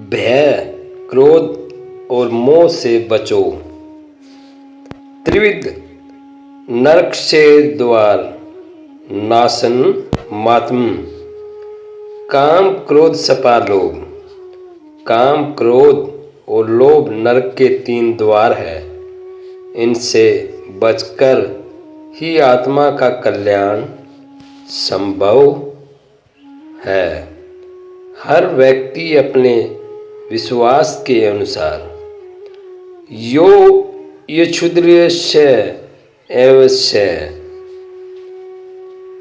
भय, क्रोध और मोह से बचो। त्रिविध नरक से द्वार नासन मातम। काम क्रोध सपा लोभ। काम क्रोध और लोभ नरक के 3 द्वार है। इनसे बचकर ही आत्मा का कल्याण संभव है। हर व्यक्ति अपने विश्वास के अनुसार यो यक्षुद्रस्य एवस्य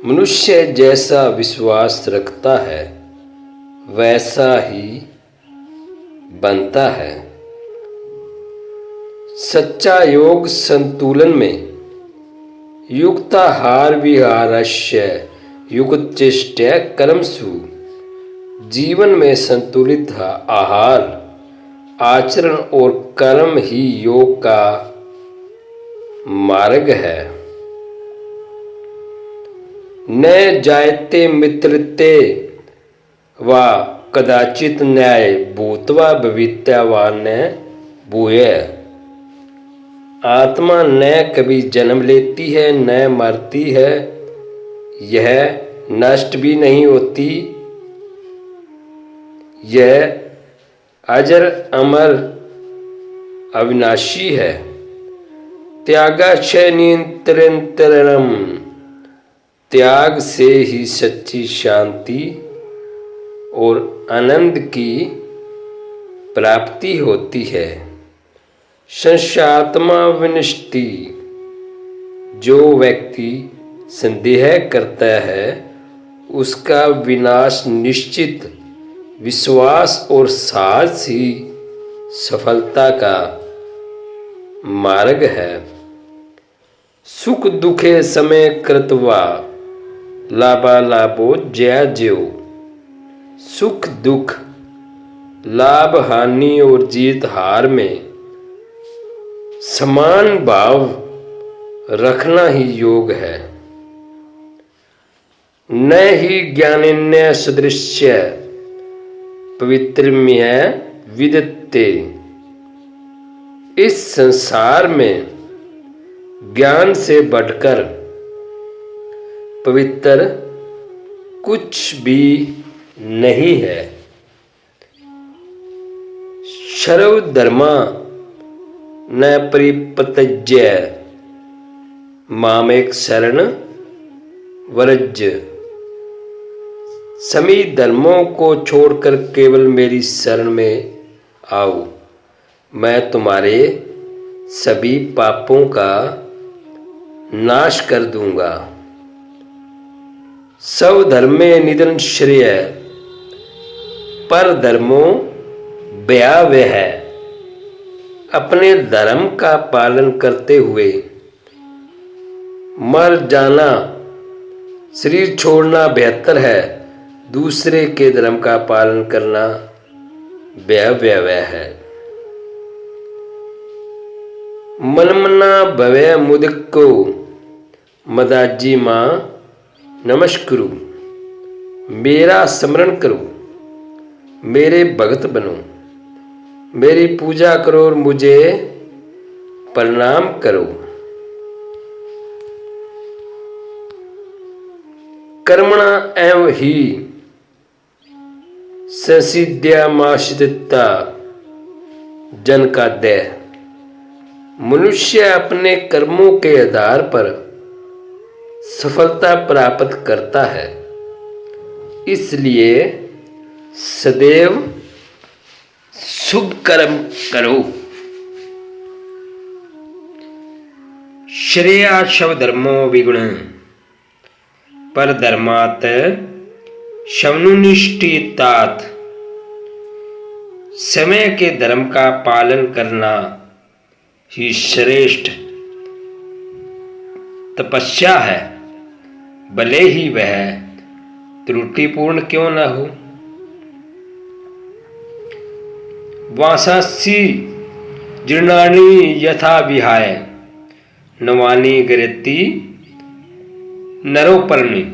मनुष्य जैसा विश्वास रखता है वैसा ही बनता है। सच्चा योग संतुलन में युक्ताहार विहारस्य युक्तचेष्टा कर्मसु। जीवन में संतुलित आहार, आचरण और कर्म ही योग का मार्ग है। न जायते मित्रते वा कदाचित न्याय भूत्वा भवित्या वा न भूय। आत्मा न कभी जन्म लेती है न मरती है। यह नष्ट भी नहीं होती। यह अजर अमर अविनाशी है। त्यागाक्षय निरंतरम। त्याग से ही सच्ची शांति और आनंद की प्राप्ति होती है। संशयात्मा विनष्टि। जो व्यक्ति संदेह करता है उसका विनाश निश्चित। विश्वास और साहस ही सफलता का मार्ग है। सुख दुखे समय कृत्वा लाभालाभो जयाज्यो। सुख दुख, लाभ हानि और जीत हार में समान भाव रखना ही योग है। न ही ज्ञानिन्य सदृश्य पवित्रम्य विदते। इस संसार में ज्ञान से बढ़कर पवित्र कुछ भी नहीं है। सर्वधर्मा न परिपत्यज्य मामेक शरण व्रज। सभी धर्मों को छोड़कर केवल मेरी शरण में आओ। मैं तुम्हारे सभी पापों का नाश कर दूंगा। सब धर्मे निधन श्रेय पर धर्मो भयावह है। अपने धर्म का पालन करते हुए मर जाना, शरीर छोड़ना बेहतर है। दूसरे के धर्म का पालन करना भयावह है। मनमना भवे मुदिको मदाजी माँ नमस्कुरु। मेरा स्मरण करो, मेरे भक्त बनो, मेरी पूजा करो और मुझे प्रणाम करो। कर्मणा एवं ही संसिद्ध्यामाश्रिता जन का देह। मनुष्य अपने कर्मों के आधार पर सफलता प्राप्त करता है। इसलिए सदैव शुभ कर्म करो। श्रेया शव धर्मो विगुण पर धर्मात शवनुनिष्ठितात। समय के धर्म का पालन करना ही श्रेष्ठ तपस्या है, भले ही वह त्रुटिपूर्ण क्यों न हो। वासासी जीर्णानि यथा विहाय नवानि गृहति नरोपरणी।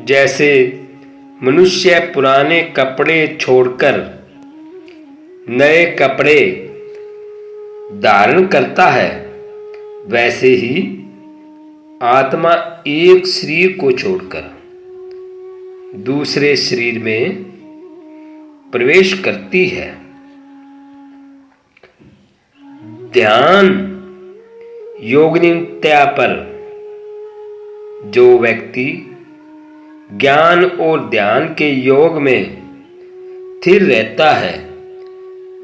जैसे मनुष्य पुराने कपड़े छोड़कर नए कपड़े धारण करता है, वैसे ही आत्मा एक शरीर को छोड़कर दूसरे शरीर में प्रवेश करती है। ध्यान योगनित्या पर जो व्यक्ति ज्ञान और ध्यान के योग में स्थिर रहता है,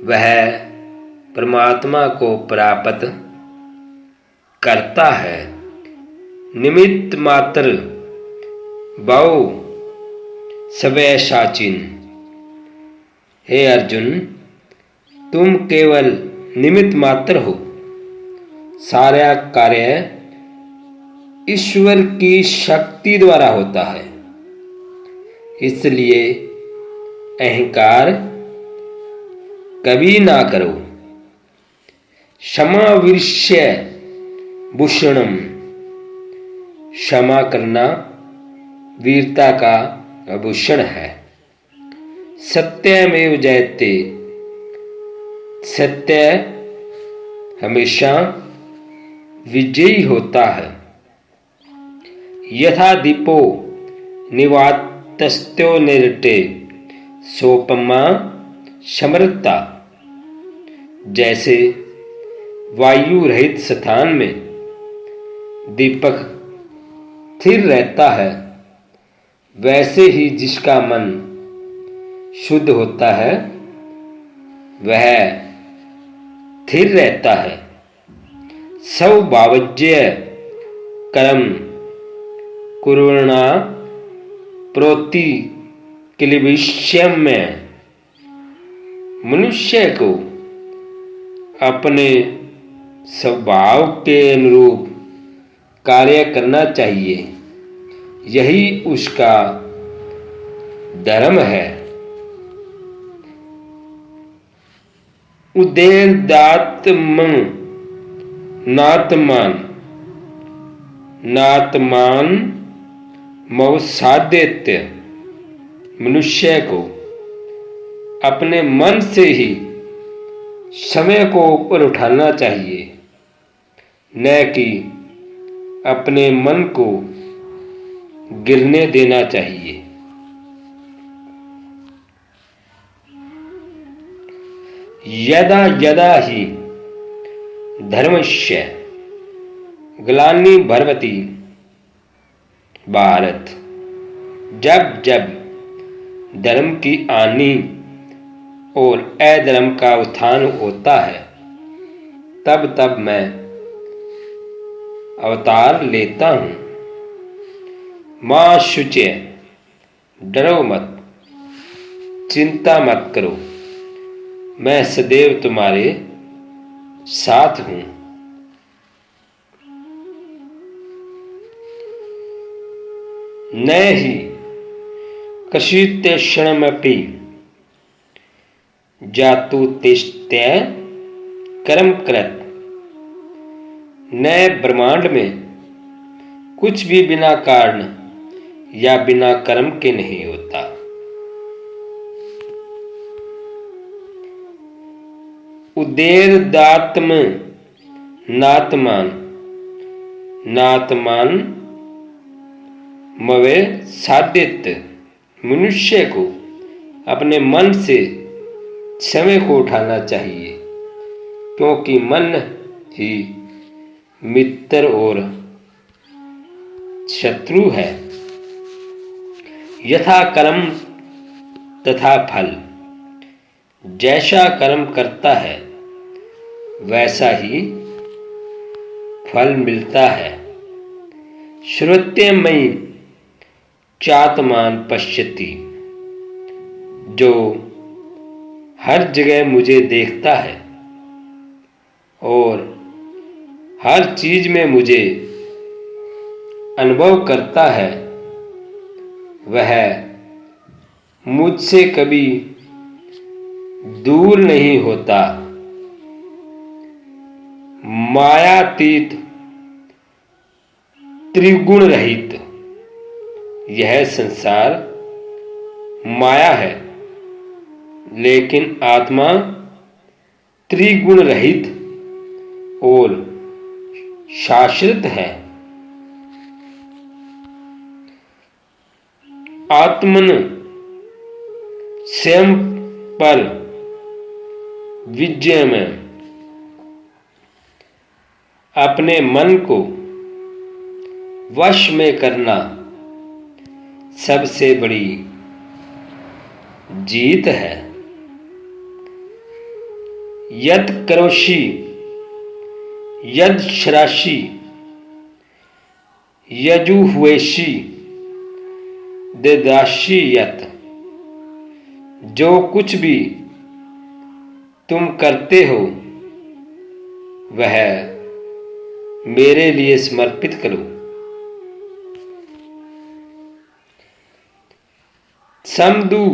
वह परमात्मा को प्राप्त करता है। निमित्त मात्र बहु सवै साचिन। हे अर्जुन, तुम केवल निमित्त मात्र हो, सारा कार्य ईश्वर की शक्ति द्वारा होता है। इसलिए अहंकार कभी ना करो। क्षमा वीर्ष्य भूषणम। क्षमा करना वीरता का आभूषण है। सत्यमेव जयते। सत्य हमेशा विजयी होता है। यथा दीपो निवातस्त्यो निरटे सोपमा समृता। जैसे वायु रहित स्थान में दीपक स्थिर रहता है, वैसे ही जिसका मन शुद्ध होता है वह स्थिर रहता है। सौभावज्य कर्म कुर्वणा प्रोति किलविष्यम में। मनुष्य को अपने स्वभाव के अनुरूप कार्य करना चाहिए, यही उसका धर्म है। उदेर्दात्म नात्मान नात्मान मवसादित्य। मनुष्य को अपने मन से ही समय को ऊपर उठाना चाहिए, न कि अपने मन को गिरने देना चाहिए। यदा यदा ही धर्मस्य ग्लानि भवति भारत। जब जब धर्म की हानि और अधर्म का उत्थान होता है, तब तब मैं अवतार लेता हूँ। माँ शुचे, डरो मत, चिंता मत करो, मैं सदैव तुम्हारे साथ हूँ। न ही कशित क्षणमपि जातु तिष्ठ्य कर्म कृत। न ब्रह्मांड में कुछ भी बिना कारण या बिना कर्म के नहीं होता। उदेर्दात्म नात्मान नात्मान मवे साधित। मनुष्य को अपने मन से समय को उठाना चाहिए, क्योंकि मन ही मित्र और शत्रु है। यथा कर्म तथा फल। जैसा कर्म करता है वैसा ही फल मिलता है। श्रुत्यमयी चात्मान पश्यति। जो हर जगह मुझे देखता है और हर चीज में मुझे अनुभव करता है, वह मुझसे कभी दूर नहीं होता। मायातीत त्रिगुण रहित यह संसार माया है, लेकिन आत्मा त्रिगुण रहित और शाश्वत है। आत्मन स्वयं पर विजय में अपने मन को वश में करना सबसे बड़ी जीत है। यद करोषि यद शराशि यजुह्वेषि ददासि यत्, जो कुछ भी तुम करते हो वह मेरे लिए समर्पित करो। समदु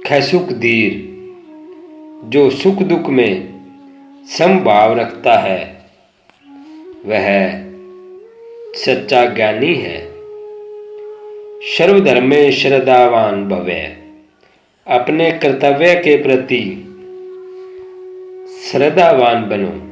खसुक धीर, जो सुख दुख में समभाव रखता है वह सच्चा ज्ञानी है। सर्वधर्मे श्रद्धावान भवे, अपने कर्तव्य के प्रति श्रद्धावान बनो।